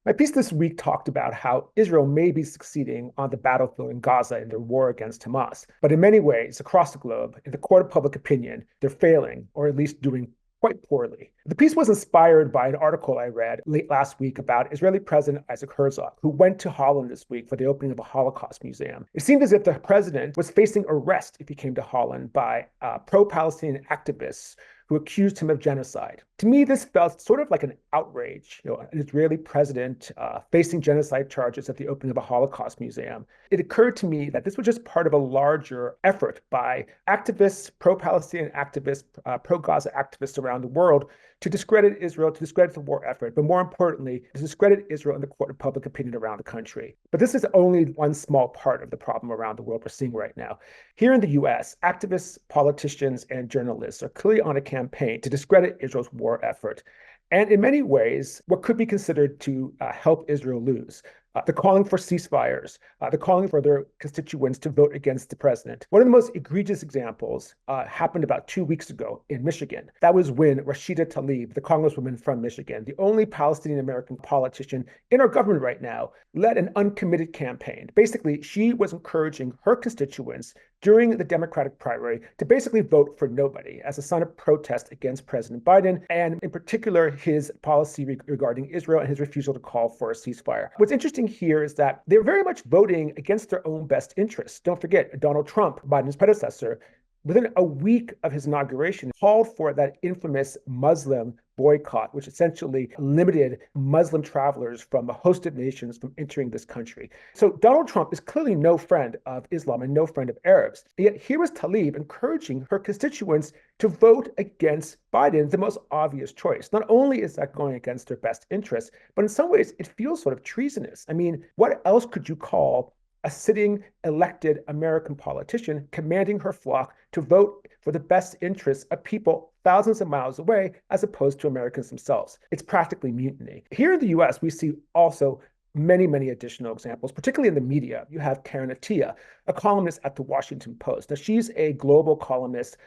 My piece this week talked about how Israel may be succeeding on the battlefield in Gaza in their war against Hamas. But in many ways, across the globe, in the court of public opinion, they're failing, or at least doing quite poorly. The piece was inspired by an article I read late last week about Israeli President Isaac Herzog, who went to Holland this week for the opening of a Holocaust museum. It seemed as if the president was facing arrest if he came to Holland by pro-Palestinian activists who accused him of genocide. To me, this felt sort of like an outrage, an Israeli president facing genocide charges at the opening of a Holocaust museum. It occurred to me that this was just part of a larger effort by activists, pro-Palestinian activists, pro-Gaza activists around the world to discredit Israel, to discredit the war effort, but more importantly, to discredit Israel in the court of public opinion around the country. But this is only one small part of the problem around the world we're seeing right now. Here in the US, activists, politicians, and journalists are clearly on a campaign to discredit Israel's war effort. And in many ways, what could be considered to help Israel lose. They're calling for ceasefires. They're calling for their constituents to vote against the president. One of the most egregious examples happened about 2 weeks ago in Michigan. That was when Rashida Tlaib, the congresswoman from Michigan, the only Palestinian-American politician in our government right now, led an uncommitted campaign. Basically, she was encouraging her constituents during the Democratic primary to basically vote for nobody as a sign of protest against President Biden, and in particular, his policy regarding Israel and his refusal to call for a ceasefire. What's interesting here is that they're very much voting against their own best interests. Don't forget, Donald Trump, Biden's predecessor, within a week of his inauguration, called for that infamous Muslim boycott, which essentially limited Muslim travelers from hosted nations from entering this country. So Donald Trump is clearly no friend of Islam and no friend of Arabs. Yet here is Tlaib encouraging her constituents to vote against Biden, the most obvious choice. Not only is that going against their best interests, but in some ways it feels sort of treasonous. I mean, what else could you call a sitting elected American politician commanding her flock to vote for the best interests of people thousands of miles away, as opposed to Americans themselves? It's practically mutiny. Here in the US, we see also many additional examples, particularly in the media. You have Karen Attiah, a columnist at the Washington Post. Now, she's a global columnist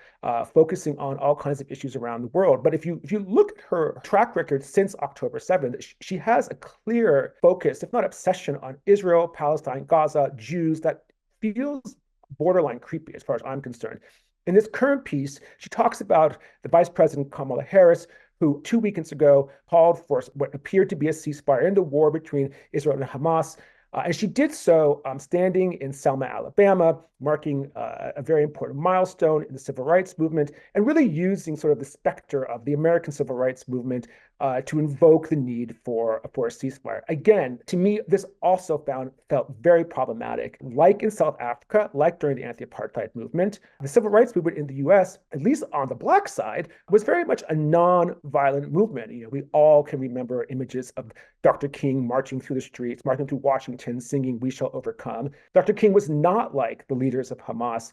focusing on all kinds of issues around the world. But if you look at her track record since October 7th, she has a clear focus, if not obsession, on Israel, Palestine, Gaza, Jews that feels borderline creepy as far as I'm concerned. In this current piece, she talks about the Vice President Kamala Harris, who 2 weekends ago called for what appeared to be a ceasefire in the war between Israel and Hamas. And she did so standing in Selma, Alabama, marking a very important milestone in the civil rights movement, and really using sort of the specter of the American civil rights movement to invoke the need for a ceasefire. Again, to me, this also felt very problematic. Like in South Africa, like during the anti-apartheid movement, the civil rights movement in the US, at least on the Black side, was very much a non-violent movement. You know, we all can remember images of Dr. King marching through the streets, marching through Washington, singing "We Shall Overcome." Dr. King was not like the leaders of Hamas,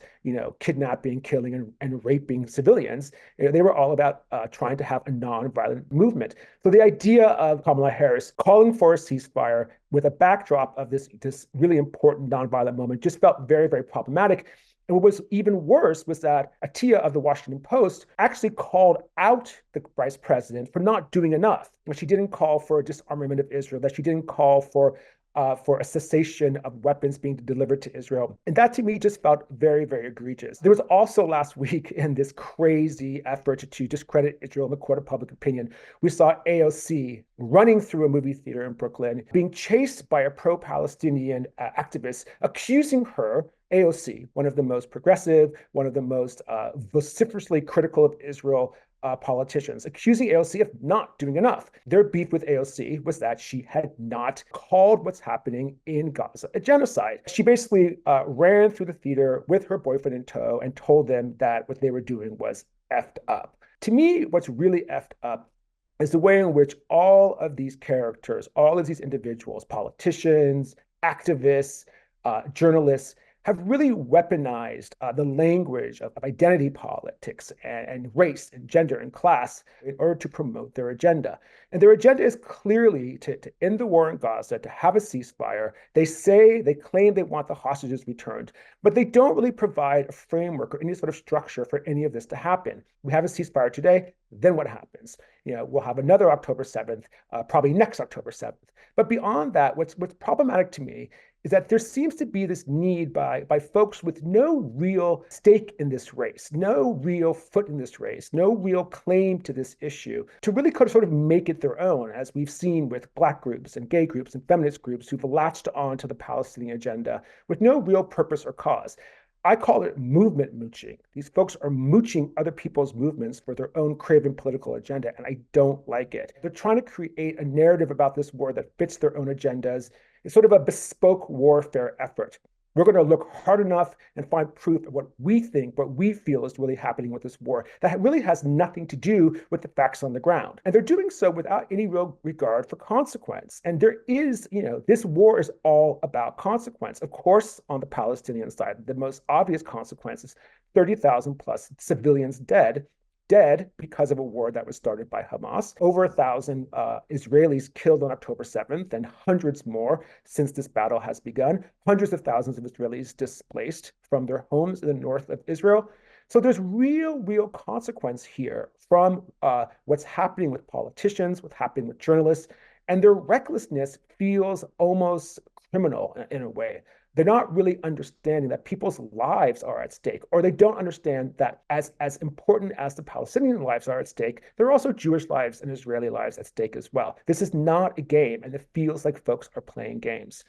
kidnapping, killing, and raping civilians. They were all about trying to have a non-violent movement. So the idea of Kamala Harris calling for a ceasefire with a backdrop of this really important nonviolent moment just felt very problematic. And what was even worse was that Attiah of the Washington Post actually called out the vice president for not doing enough. She didn't call for a disarmament of Israel, that she didn't call for a cessation of weapons being delivered to Israel. And that to me just felt very egregious. There was also last week in this crazy effort to discredit Israel in the court of public opinion, we saw AOC running through a movie theater in Brooklyn, being chased by a pro-Palestinian activist, accusing her, AOC, one of the most progressive, one of the most vociferously critical of Israel politicians, accusing AOC of not doing enough. Their beef with AOC was that she had not called what's happening in Gaza a genocide. She basically ran through the theater with her boyfriend in tow and told them that what they were doing was effed up. To me, what's really effed up is the way in which all of these characters, all of these individuals, politicians, activists, journalists, have really weaponized the language of identity politics and race and gender and class in order to promote their agenda. And their agenda is clearly to end the war in Gaza, to have a ceasefire. They claim they want the hostages returned, but they don't really provide a framework or any sort of structure for any of this to happen. We have a ceasefire today, then what happens? We'll have another October 7th, probably next October 7th. But beyond that, what's problematic to me is that there seems to be this need by folks with no real stake in this race, no real foot in this race, no real claim to this issue, to really sort of make it their own, as we've seen with Black groups and gay groups and feminist groups who've latched on to the Palestinian agenda with no real purpose or cause. I call it movement mooching. These folks are mooching other people's movements for their own craven political agenda, and I don't like it. They're trying to create a narrative about this war that fits their own agendas. It's sort of a bespoke warfare effort. We're going to look hard enough and find proof of what we think, what we feel is really happening with this war that really has nothing to do with the facts on the ground. And they're doing so without any real regard for consequence. And there is, this war is all about consequence. Of course, on the Palestinian side, the most obvious consequence is 30,000 plus civilians dead because of a war that was started by Hamas. Over 1,000 Israelis killed on October 7th, and hundreds more since this battle has begun. Hundreds of thousands of Israelis displaced from their homes in the north of Israel. So there's real consequence here from what's happening with politicians, what's happening with journalists, and their recklessness feels almost criminal in a way. They're not really understanding that people's lives are at stake, or they don't understand that as important as the Palestinian lives are at stake, there are also Jewish lives and Israeli lives at stake as well. This is not a game, and it feels like folks are playing games.